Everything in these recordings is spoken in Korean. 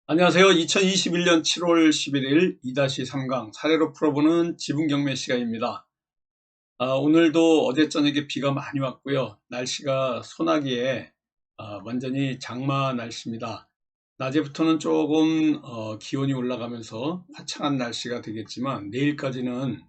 안녕하세요. 2021년 7월 11일 2-3강 사례로 풀어보는 지분경매 시간입니다. 오늘도 어제 저녁에 비가 많이 왔고요. 날씨가 소나기에 완전히 장마 날씨입니다. 낮에부터는 조금 기온이 올라가면서 화창한 날씨가 되겠지만 내일까지는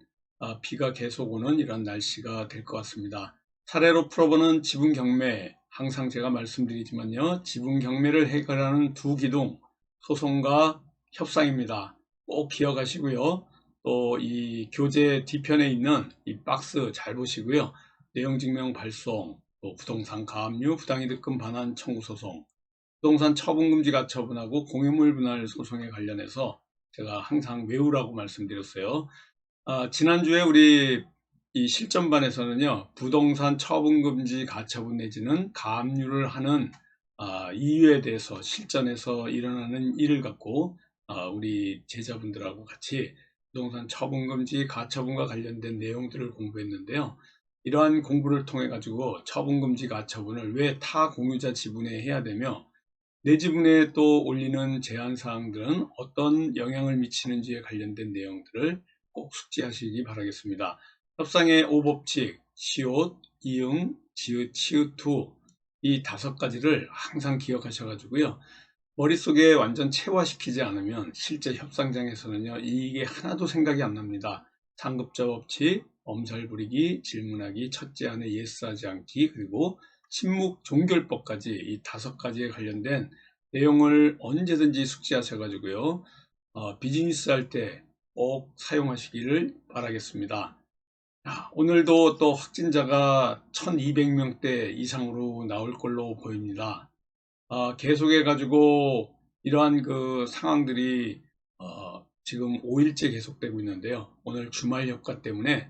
비가 계속 오는 이런 날씨가 될 것 같습니다. 사례로 풀어보는 지분경매, 항상 제가 말씀드리지만요. 지분경매를 해결하는 두 기둥, 소송과 협상입니다. 꼭 기억하시고요. 또 이 교재 뒤편에 있는 이 박스 잘 보시고요. 내용증명 발송, 또 부동산 가압류, 부당이득금 반환 청구 소송, 부동산 처분금지 가처분하고 공유물 분할 소송에 관련해서 제가 항상 외우라고 말씀드렸어요. 지난주에 우리 이 실전반에서는요, 부동산 처분금지 가처분 내지는 가압류를 하는 이유에 대해서 실전에서 일어나는 일을 갖고 우리 제자분들하고 같이 부동산 처분금지 가처분과 관련된 내용들을 공부했는데요. 이러한 공부를 통해 가지고 처분금지 가처분을 왜 타 공유자 지분에 해야 되며 내 지분에 또 올리는 제한사항들은 어떤 영향을 미치는지에 관련된 내용들을 꼭 숙지하시기 바라겠습니다. 협상의 5법칙, 시옷, 이응, 지읒, 치읒2 이 5가지를 항상 기억하셔가지고요. 머릿속에 완전 체화시키지 않으면 실제 협상장에서는요, 이게 하나도 생각이 안 납니다. 상급자 법칙, 엄살 부리기, 질문하기, 첫째 안에 예스하지 않기, 그리고 침묵 종결법까지 이 5가지에 관련된 내용을 언제든지 숙지하셔가지고요, 비즈니스 할 때 꼭 사용하시기를 바라겠습니다. 오늘도 또 확진자가 1200명대 이상으로 나올 걸로 보입니다. 계속해 가지고 이러한 그 상황들이 지금 5일째 계속되고 있는데요. 오늘 주말 효과 때문에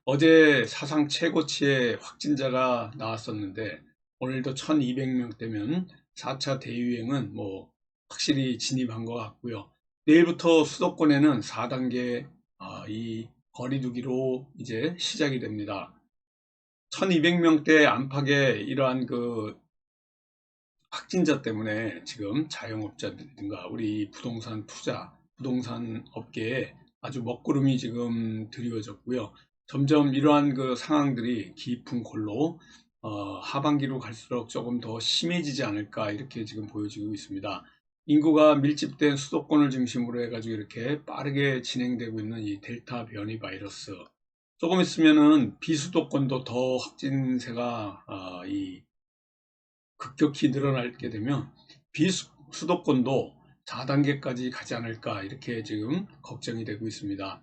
어제 사상 최고치의 확진자가 나왔었는데 오늘도 1200명대면 4차 대유행은 뭐 확실히 진입한 것 같고요. 내일부터 수도권에는 4단계 이 거리두기로 이제 시작이 됩니다. 1200명대 안팎의 이러한 그 확진자 때문에 지금 자영업자들인가 우리 부동산 투자, 부동산 업계에 아주 먹구름이 지금 드리워졌고요. 점점 이러한 그 상황들이 깊은 골로 하반기로 갈수록 조금 더 심해지지 않을까 이렇게 지금 보여지고 있습니다. 인구가 밀집된 수도권을 중심으로 해가지고 이렇게 빠르게 진행되고 있는 이 델타 변이 바이러스. 조금 있으면은 비수도권도 더 확진세가 급격히 늘어나게 되면 비수도권도 4단계까지 가지 않을까 이렇게 지금 걱정이 되고 있습니다.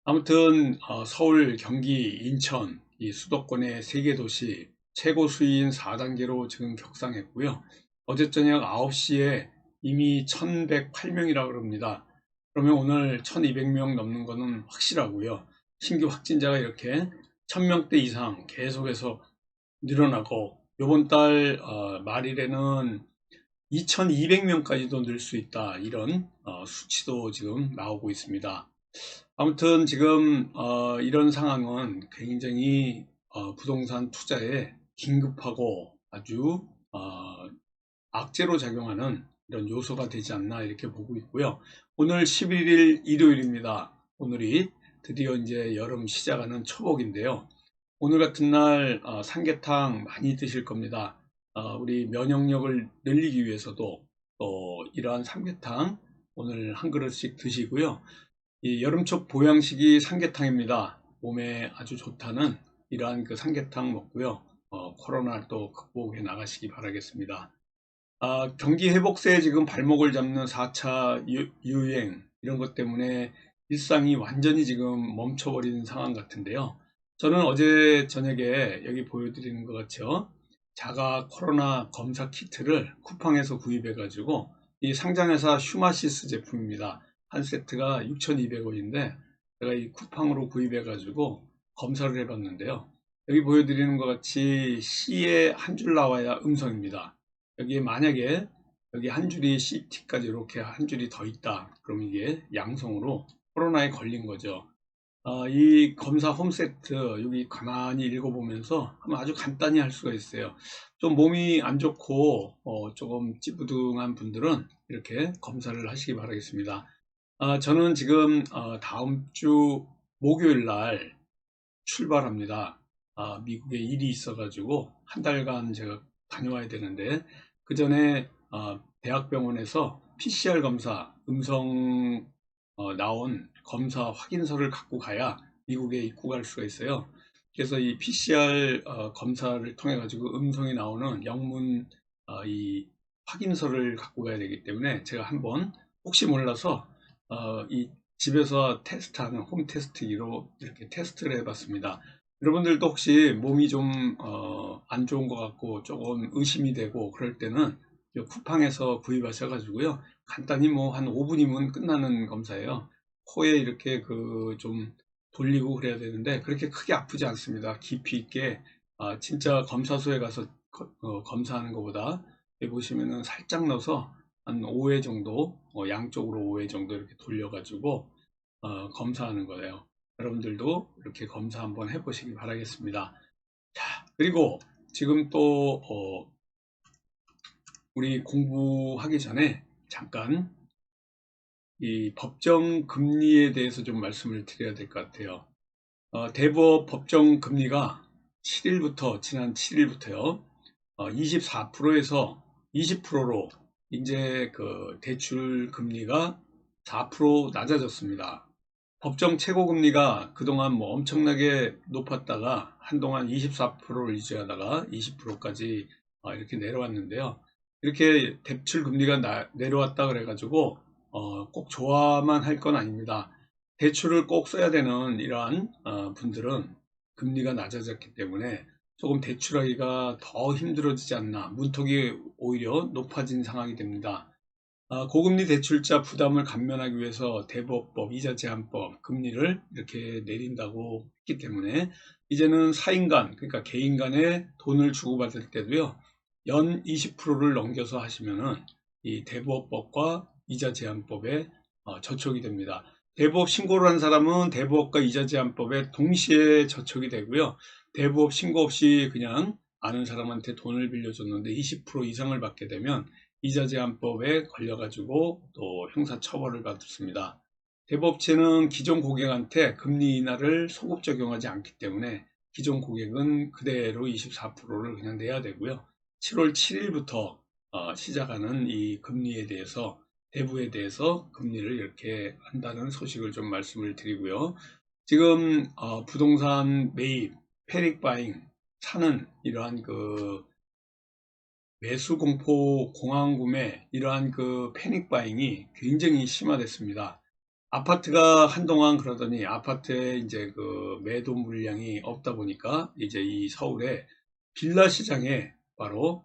아무튼 서울, 경기, 인천 이 수도권의 3개 도시 최고 수위인 4단계로 지금 격상했고요. 어제 저녁 9시에 이미 1108명이라고 그럽니다. 그러면 오늘 1200명 넘는 것은 확실하고요. 신규 확진자가 이렇게 1000명대 이상 계속해서 늘어나고 이번 달 말일에는 2200명까지도 늘 수 있다 이런 수치도 지금 나오고 있습니다. 아무튼 지금 이런 상황은 굉장히 부동산 투자에 긴급하고 아주 악재로 작용하는 이런 요소가 되지 않나 이렇게 보고 있고요. 오늘 11일 일요일입니다. 오늘이 드디어 이제 여름 시작하는 초복인데요. 오늘 같은 날 삼계탕 많이 드실 겁니다. 우리 면역력을 늘리기 위해서도 또 이러한 삼계탕 오늘 한 그릇씩 드시고요. 이 여름철 보양식이 삼계탕입니다. 몸에 아주 좋다는 이러한 그 삼계탕 먹고요. 코로나 또 극복해 나가시기 바라겠습니다. 경기 회복세에 지금 발목을 잡는 4차 유행 이런 것 때문에 일상이 완전히 지금 멈춰버린 상황 같은데요. 저는 어제 저녁에 여기 보여드리는 것 같죠. 자가 코로나 검사 키트를 쿠팡에서 구입해 가지고 이 상장회사 슈마시스 제품입니다. 한 세트가 6,200원인데 제가 이 쿠팡으로 구입해 가지고 검사를 해 봤는데요. 여기 보여드리는 것 같이 C에 한 줄 나와야 음성입니다. 여기에 만약에 여기 한 줄이 CT까지 이렇게 한 줄이 더 있다. 그럼 이게 양성으로 코로나에 걸린 거죠. 이 검사 홈세트 여기 가만히 읽어보면서 하면 아주 간단히 할 수가 있어요. 좀 몸이 안 좋고 조금 찌부둥한 분들은 이렇게 검사를 하시기 바라겠습니다. 저는 지금 다음 주 목요일 날 출발합니다. 미국에 일이 있어가지고 한 달간 제가 다녀와야 되는데 그 전에 대학병원에서 PCR 검사 음성 나온 검사 확인서를 갖고 가야 미국에 입국할 수가 있어요. 그래서 이 PCR 검사를 통해 가지고 음성이 나오는 영문 이 확인서를 갖고 가야 되기 때문에 제가 한번 혹시 몰라서 이 집에서 테스트하는 홈 테스트기로 이렇게 테스트를 해봤습니다. 여러분들도 혹시 몸이 좀 안 좋은 것 같고 조금 의심이 되고 그럴 때는 쿠팡에서 구입하셔가지고요. 간단히 뭐 한 5분이면 끝나는 검사예요. 코에 이렇게 그 좀 돌리고 그래야 되는데 그렇게 크게 아프지 않습니다. 깊이 있게 진짜 검사소에 가서 검사하는 것보다 여기 보시면은 살짝 넣어서 한 5회 정도 양쪽으로 5회 정도 이렇게 돌려가지고 검사하는 거예요. 여러분들도 이렇게 검사 한번 해보시기 바라겠습니다. 자, 그리고 지금 또 우리 공부하기 전에 잠깐 이 법정 금리에 대해서 좀 말씀을 드려야 될 것 같아요. 대부업 법정 금리가 7일부터 지난 7일부터요. 24%에서 20%로 이제 그 대출 금리가 4% 낮아졌습니다. 법정 최고금리가 그동안 뭐 엄청나게 높았다가 한동안 24%를 유지하다가 20%까지 이렇게 내려왔는데요. 이렇게 대출 금리가 내려왔다 그래가지고 꼭 좋아만 할 건 아닙니다. 대출을 꼭 써야 되는 이러한 분들은 금리가 낮아졌기 때문에 조금 대출하기가 더 힘들어지지 않나, 문턱이 오히려 높아진 상황이 됩니다. 고금리 대출자 부담을 감면하기 위해서 대법법, 이자 제한법, 금리를 이렇게 내린다고 했기 때문에 이제는 사인 간, 그러니까 개인 간에 돈을 주고받을 때도요, 연 20%를 넘겨서 하시면은 이 대부업법과 이자 제한법에 저촉이 됩니다. 대부업 신고를 한 사람은 대부업과 이자 제한법에 동시에 저촉이 되고요. 대부업 신고 없이 그냥 아는 사람한테 돈을 빌려줬는데 20% 이상을 받게 되면 이자 제한법에 걸려가지고 또 형사처벌을 받습니다. 대부업체는 기존 고객한테 금리 인하를 소급 적용하지 않기 때문에 기존 고객은 그대로 24%를 그냥 내야 되고요. 7월 7일부터 시작하는 이 금리에 대해서 대부에 대해서 금리를 이렇게 한다는 소식을 좀 말씀을 드리고요. 지금 부동산 매입, 패닉 바잉, 사는 이러한 그 매수 공포 공황 구매 이러한 그 패닉 바잉이 굉장히 심화됐습니다. 아파트가 한동안 그러더니 아파트에 이제 그 매도 물량이 없다 보니까 이제 이 서울의 빌라 시장에 바로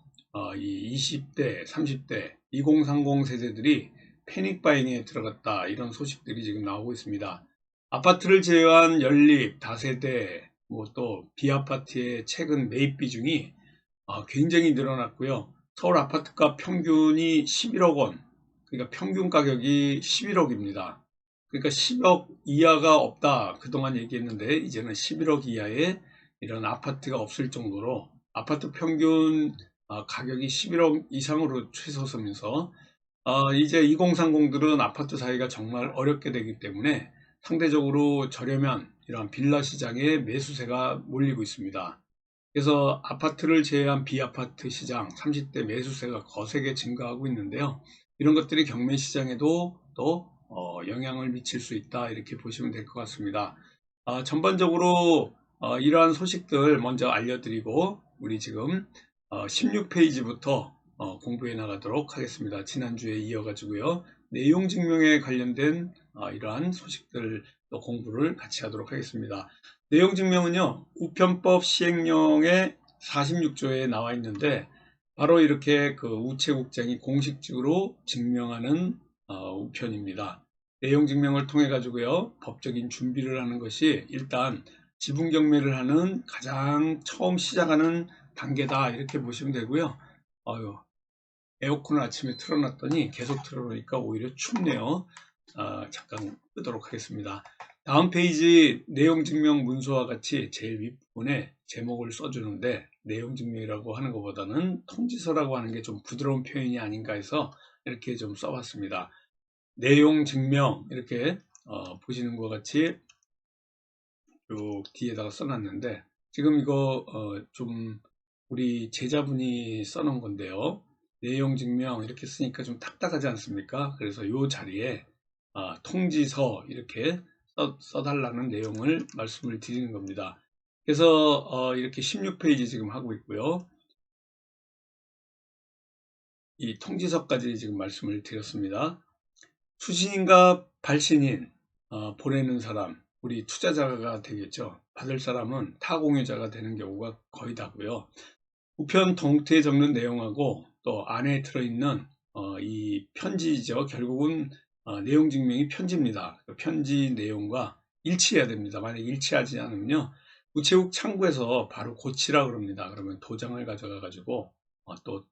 이 20대, 30대, 2030 세대들이 패닉 바잉에 들어갔다 이런 소식들이 지금 나오고 있습니다. 아파트를 제외한 연립, 다세대, 뭐 또 비아파트의 최근 매입 비중이 굉장히 늘어났고요. 서울 아파트가 평균이 11억 원, 그러니까 평균 가격이 11억입니다. 그러니까 10억 이하가 없다 그동안 얘기했는데 이제는 11억 이하의 이런 아파트가 없을 정도로 아파트 평균 가격이 11억 이상으로 치솟으면서 이제 2030들은 아파트 사기가 정말 어렵게 되기 때문에 상대적으로 저렴한 이런 빌라 시장에 매수세가 몰리고 있습니다. 그래서 아파트를 제외한 비아파트 시장 30대 매수세가 거세게 증가하고 있는데요. 이런 것들이 경매 시장에도 또 영향을 미칠 수 있다 이렇게 보시면 될 것 같습니다. 전반적으로 이러한 소식들 먼저 알려드리고 우리 지금 16페이지부터 공부해 나가도록 하겠습니다. 지난주에 이어가지고요. 내용 증명에 관련된 이러한 소식들 공부를 같이 하도록 하겠습니다. 내용 증명은요, 우편법 시행령의 46조에 나와 있는데 바로 이렇게 그 우체국장이 공식적으로 증명하는 우편입니다. 내용 증명을 통해 가지고요, 법적인 준비를 하는 것이 일단 지분 경매를 하는 가장 처음 시작하는 단계다 이렇게 보시면 되고요. 에어컨을 아침에 틀어놨더니 계속 틀어놓으니까 오히려 춥네요. 잠깐 끄도록 하겠습니다. 다음 페이지 내용 증명 문서와 같이 제일 윗부분에 제목을 써주는데, 내용 증명이라고 하는 것보다는 통지서라고 하는 게 좀 부드러운 표현이 아닌가 해서 이렇게 좀 써봤습니다. 내용 증명 이렇게 보시는 것 같이 쭉 뒤에다가 써놨는데, 지금 이거 좀 우리 제자분이 써놓은 건데요. 내용 증명 이렇게 쓰니까 좀 딱딱하지 않습니까? 그래서 이 자리에 통지서 이렇게 써달라는 내용을 말씀을 드리는 겁니다. 그래서 이렇게 16페이지 지금 하고 있고요. 이 통지서까지 지금 말씀을 드렸습니다. 수신인과 발신인, 보내는 사람, 우리 투자자가 되겠죠. 받을 사람은 타공유자가 되는 경우가 거의 다고요. 우편 동태에 적는 내용하고 또 안에 들어있는 이 편지죠. 결국은 내용 증명이 편지입니다. 그 편지 내용과 일치해야 됩니다. 만약 일치하지 않으면요, 우체국 창구에서 바로 고치라 그럽니다. 그러면 도장을 가져가 가지고 또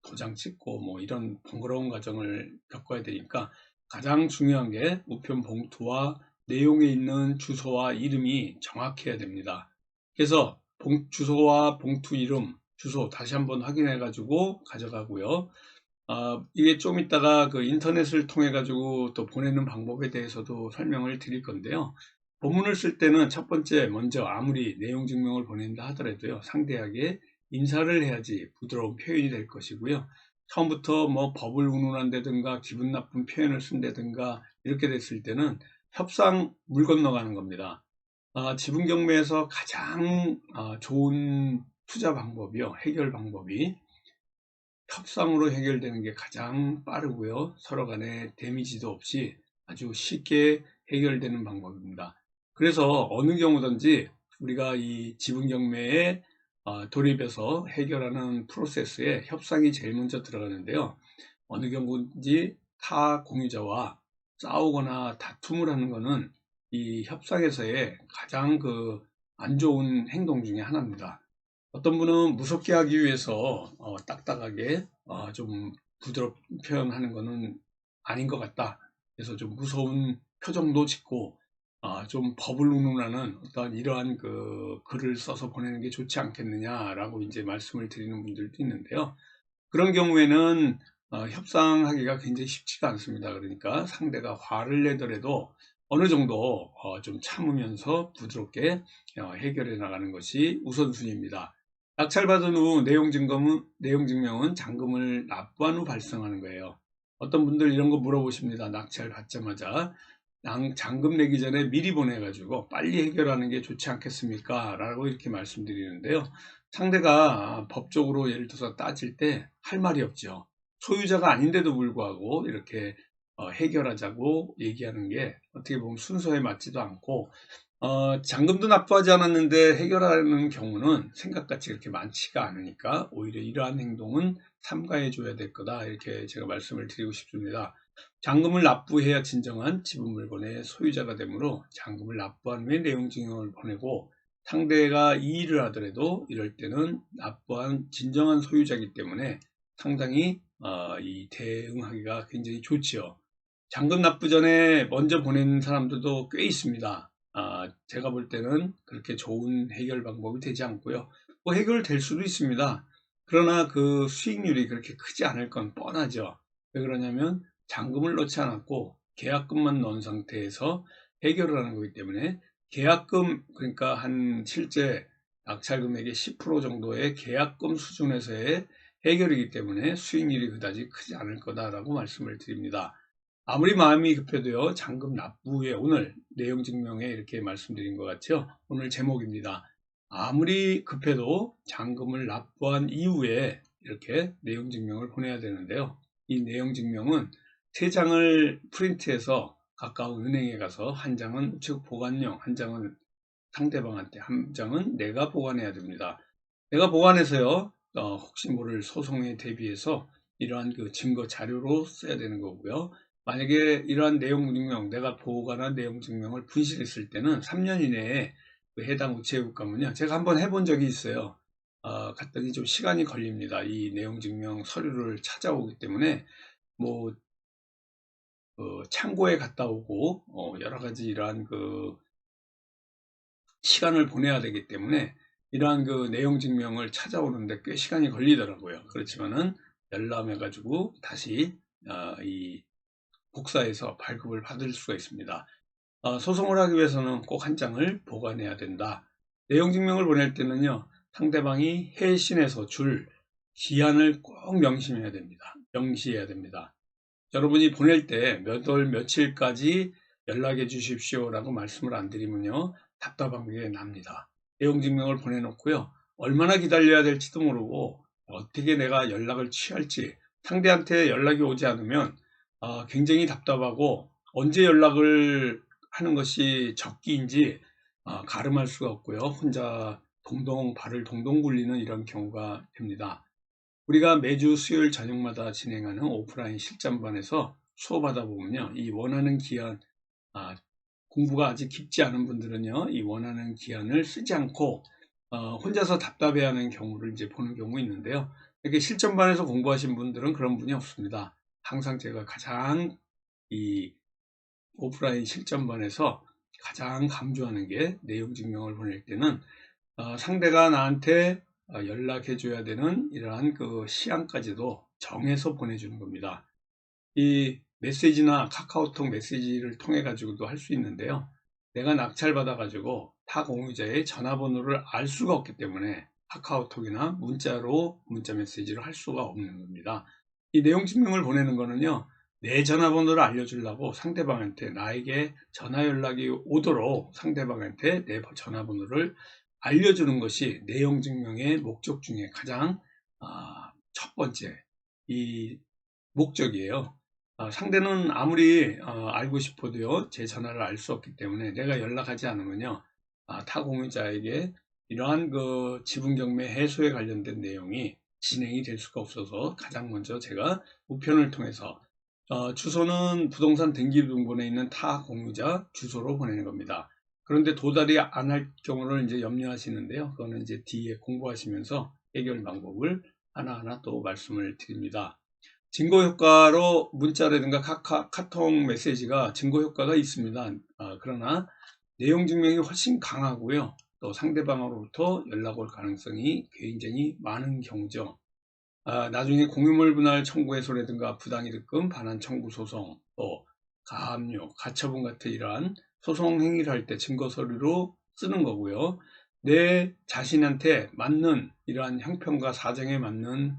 도장 찍고 뭐 이런 번거로운 과정을 겪어야 되니까, 가장 중요한 게 우편 봉투와 내용에 있는 주소와 이름이 정확해야 됩니다. 그래서 주소와 봉투 이름, 주소 다시 한번 확인해 가지고 가져가고요. 이게 좀 이따가 그 인터넷을 통해 가지고 또 보내는 방법에 대해서도 설명을 드릴 건데요. 본문을 쓸 때는 첫 번째 먼저 아무리 내용 증명을 보낸다 하더라도요, 상대에게 인사를 해야지 부드러운 표현이 될 것이고요. 처음부터 뭐 법을 운운한다든가 기분 나쁜 표현을 쓴다든가 이렇게 됐을 때는 협상 물 건너가는 겁니다. 지분 경매에서 가장 좋은 투자 방법이요, 해결 방법이 협상으로 해결되는 게 가장 빠르고요, 서로 간에 데미지도 없이 아주 쉽게 해결되는 방법입니다. 그래서 어느 경우든지 우리가 이 지분 경매에 돌입해서 해결하는 프로세스에 협상이 제일 먼저 들어가는데요. 어느 경우든지 타 공유자와 싸우거나 다툼을 하는 것은 이 협상에서의 가장 그 안 좋은 행동 중에 하나입니다. 어떤 분은 무섭게 하기 위해서 딱딱하게 좀 부드럽게 표현하는 것은 아닌 것 같다. 그래서 좀 무서운 표정도 짓고 좀 법을 운운하는 어떤 이러한 그 글을 써서 보내는 게 좋지 않겠느냐라고 이제 말씀을 드리는 분들도 있는데요. 그런 경우에는 협상하기가 굉장히 쉽지가 않습니다. 그러니까 상대가 화를 내더라도 어느 정도 좀 참으면서 부드럽게 해결해 나가는 것이 우선순위입니다. 낙찰받은 후 내용 증명은 잔금을 납부한 후 발생하는 거예요. 어떤 분들 이런 거 물어보십니다. 낙찰 받자마자 잔금 내기 전에 미리 보내가지고 빨리 해결하는 게 좋지 않겠습니까? 라고 이렇게 말씀드리는데요. 상대가 법적으로 예를 들어서 따질 때 할 말이 없죠. 소유자가 아닌데도 불구하고 이렇게 해결하자고 얘기하는 게 어떻게 보면 순서에 맞지도 않고, 잔금도 납부하지 않았는데 해결하는 경우는 생각같이 그렇게 많지가 않으니까 오히려 이러한 행동은 삼가해 줘야 될 거다, 이렇게 제가 말씀을 드리고 싶습니다. 잔금을 납부해야 진정한 지분 물건의 소유자가 되므로 잔금을 납부한 후에 내용 증명을 보내고, 상대가 이의를 하더라도 이럴 때는 납부한 진정한 소유자이기 때문에 상당히 이 대응하기가 굉장히 좋지요. 잔금 납부 전에 먼저 보내는 사람들도 꽤 있습니다. 제가 볼 때는 그렇게 좋은 해결 방법이 되지 않고요. 뭐 해결될 수도 있습니다. 그러나 그 수익률이 그렇게 크지 않을 건 뻔하죠. 왜 그러냐면 잔금을 넣지 않았고 계약금만 넣은 상태에서 해결을 하는 거기 때문에, 계약금, 그러니까 한 실제 낙찰 금액의 10% 정도의 계약금 수준에서의 해결이기 때문에 수익률이 그다지 크지 않을 거다라고 말씀을 드립니다. 아무리 마음이 급해도요, 잔금 납부 후에, 오늘 내용 증명에 이렇게 말씀드린 것 같죠. 오늘 제목입니다. 아무리 급해도 잔금을 납부한 이후에 이렇게 내용 증명을 보내야 되는데요. 이 내용 증명은 3장을 프린트해서 가까운 은행에 가서, 한 장은 우체국 보관용, 한 장은 상대방한테, 한 장은 내가 보관해야 됩니다. 내가 보관해서요, 혹시 모를 소송에 대비해서 이러한 그 증거 자료로 써야 되는 거고요. 만약에 이러한 내용 증명, 내가 보관한 내용 증명을 분실했을 때는 3년 이내에 그 해당 우체국 가면요, 제가 한번 해본 적이 있어요. 갔더니 좀 시간이 걸립니다. 이 내용 증명 서류를 찾아오기 때문에 뭐 창고에 갔다 오고 여러 가지 이러한 시간을 보내야 되기 때문에 이러한 내용 증명을 찾아오는데 꽤 시간이 걸리더라고요. 그렇지만은 열람해 가지고 다시 이 복사해서 발급을 받을 수가 있습니다. 소송을 하기 위해서는 꼭 한 장을 보관해야 된다. 내용 증명을 보낼 때는요, 상대방이 해신해서 줄 기한을 꼭 명심해야 됩니다. 명시해야 됩니다. 여러분이 보낼 때 몇 월 며칠까지 연락해 주십시오라고 말씀을 안 드리면요, 답답한 게 납니다. 내용 증명을 보내놓고요, 얼마나 기다려야 될지도 모르고 어떻게 내가 연락을 취할지, 상대한테 연락이 오지 않으면 굉장히 답답하고 언제 연락을 하는 것이 적기인지 가름할 수가 없고요. 혼자 발을 동동 굴리는 이런 경우가 됩니다. 우리가 매주 수요일 저녁마다 진행하는 오프라인 실전반에서 수업하다 보면요, 이 원하는 기한, 공부가 아직 깊지 않은 분들은요, 이 원하는 기한을 쓰지 않고 혼자서 답답해하는 경우를 이제 보는 경우 있는데요. 이렇게 실전반에서 공부하신 분들은 그런 분이 없습니다. 항상 제가 가장 이 오프라인 실전반에서 가장 강조하는 게 내용 증명을 보낼 때는 상대가 나한테 연락해 줘야 되는 이러한 시간까지도 정해서 보내주는 겁니다. 이 메시지나 카카오톡 메시지를 통해 가지고도 할 수 있는데요. 내가 낙찰받아 가지고 타 공유자의 전화번호를 알 수가 없기 때문에 카카오톡이나 문자 메시지를 할 수가 없는 겁니다. 이 내용 증명을 보내는 거는요, 내 전화번호를 알려주려고 상대방한테, 나에게 전화 연락이 오도록 상대방한테 내 전화번호를 알려주는 것이 내용 증명의 목적 중에 가장 첫 번째 이 목적이에요. 상대는 아무리 알고 싶어도요, 제 전화를 알 수 없기 때문에 내가 연락하지 않으면요, 타 공유자에게 이러한 지분 경매 해소에 관련된 내용이 진행이 될 수가 없어서 가장 먼저 제가 우편을 통해서 주소는 부동산 등기부등본에 있는 타 공유자 주소로 보내는 겁니다. 그런데 도달이 안 할 경우를 이제 염려하시는데요. 그거는 이제 뒤에 공부하시면서 해결 방법을 하나하나 또 말씀을 드립니다. 증거 효과로 문자라든가 카톡 메시지가 증거 효과가 있습니다. 그러나 내용 증명이 훨씬 강하고요. 또 상대방으로부터 연락 올 가능성이 굉장히 많은 경우죠. 나중에 공유물 분할 청구 해소라든가 부당이득금 반환 청구 소송, 또 가압류, 가처분 같은 이러한 소송 행위를 할 때 증거 서류로 쓰는 거고요. 내 자신한테 맞는 이러한 형평과 사정에 맞는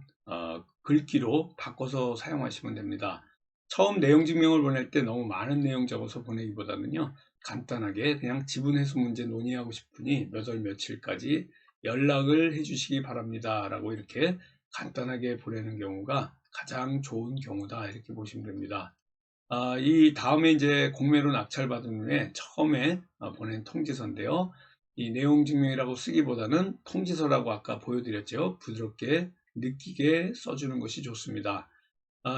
글귀로 바꿔서 사용하시면 됩니다. 처음 내용 증명을 보낼 때 너무 많은 내용 적어서 보내기보다는요, 간단하게 그냥 지분 회수 문제 논의하고 싶으니 몇 월 며칠까지 연락을 해 주시기 바랍니다 라고 이렇게 간단하게 보내는 경우가 가장 좋은 경우다, 이렇게 보시면 됩니다. 이 다음에 이제 공매로 낙찰받은 후에 처음에 보낸 통지서인데요. 이 내용 증명이라고 쓰기보다는 통지서라고 아까 보여드렸죠. 부드럽게 느끼게 써주는 것이 좋습니다.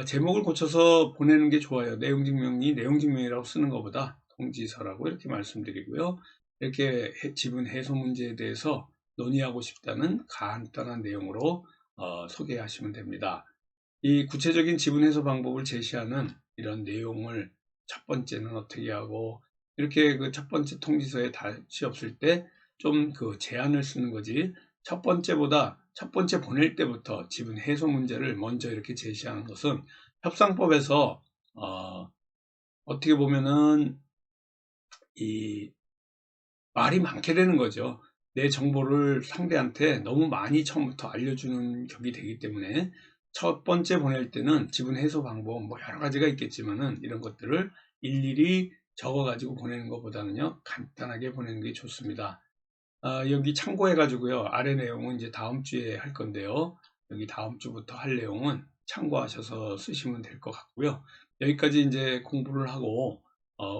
제목을 고쳐서 보내는 게 좋아요. 내용 증명이 내용 증명이라고 쓰는 것보다 통지서라고 이렇게 말씀드리고요. 이렇게 지분 해소 문제에 대해서 논의하고 싶다는 간단한 내용으로 소개하시면 됩니다. 이 구체적인 지분 해소 방법을 제시하는 이런 내용을 첫 번째는 어떻게 하고, 이렇게 첫 번째 통지서에 답이 없을 때 좀 제안을 쓰는 거지, 첫 번째 보낼 때부터 지분 해소 문제를 먼저 이렇게 제시하는 것은 협상법에서 어떻게 보면은 이 말이 많게 되는 거죠. 내 정보를 상대한테 너무 많이 처음부터 알려주는 격이 되기 때문에 첫 번째 보낼 때는 지분 해소 방법 뭐 여러 가지가 있겠지만은 이런 것들을 일일이 적어 가지고 보내는 것보다는요, 간단하게 보내는 게 좋습니다. 여기 참고해 가지고요, 아래 내용은 이제 다음 주에 할 건데요, 여기 다음 주부터 할 내용은 참고하셔서 쓰시면 될 것 같고요. 여기까지 이제 공부를 하고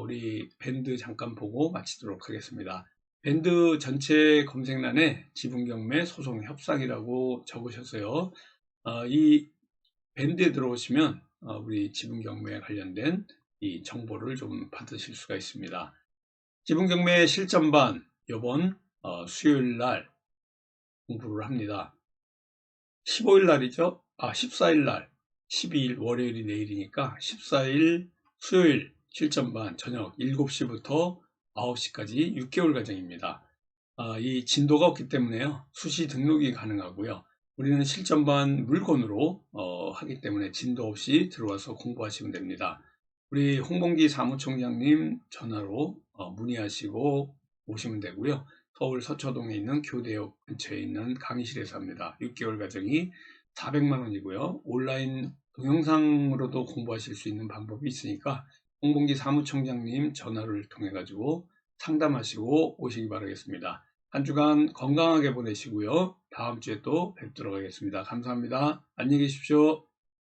우리 밴드 잠깐 보고 마치도록 하겠습니다. 밴드 전체 검색란에 지분경매 소송 협상이라고 적으셨어요. 이 밴드에 들어오시면 우리 지분경매에 관련된 이 정보를 좀 받으실 수가 있습니다. 지분경매 실전반 이번 수요일 날 공부를 합니다. 15일 날이죠. 14일 날, 12일 월요일이 내일이니까 14일 수요일 실전반 저녁 7시부터 9시까지 6개월 과정입니다. 이 진도가 없기 때문에요. 수시 등록이 가능하고요. 우리는 실전반 물건으로 하기 때문에 진도 없이 들어와서 공부하시면 됩니다. 우리 홍봉기 사무총장님 전화로 문의하시고 오시면 되고요. 서울 서초동에 있는 교대역 근처에 있는 강의실에서 합니다. 6개월 과정이 400만 원이고요. 온라인 동영상으로도 공부하실 수 있는 방법이 있으니까 홍봉기 사무총장님 전화를 통해 가지고 상담하시고 오시기 바라겠습니다. 한 주간 건강하게 보내시고요. 다음 주에 또 뵙도록 하겠습니다. 감사합니다. 안녕히 계십시오.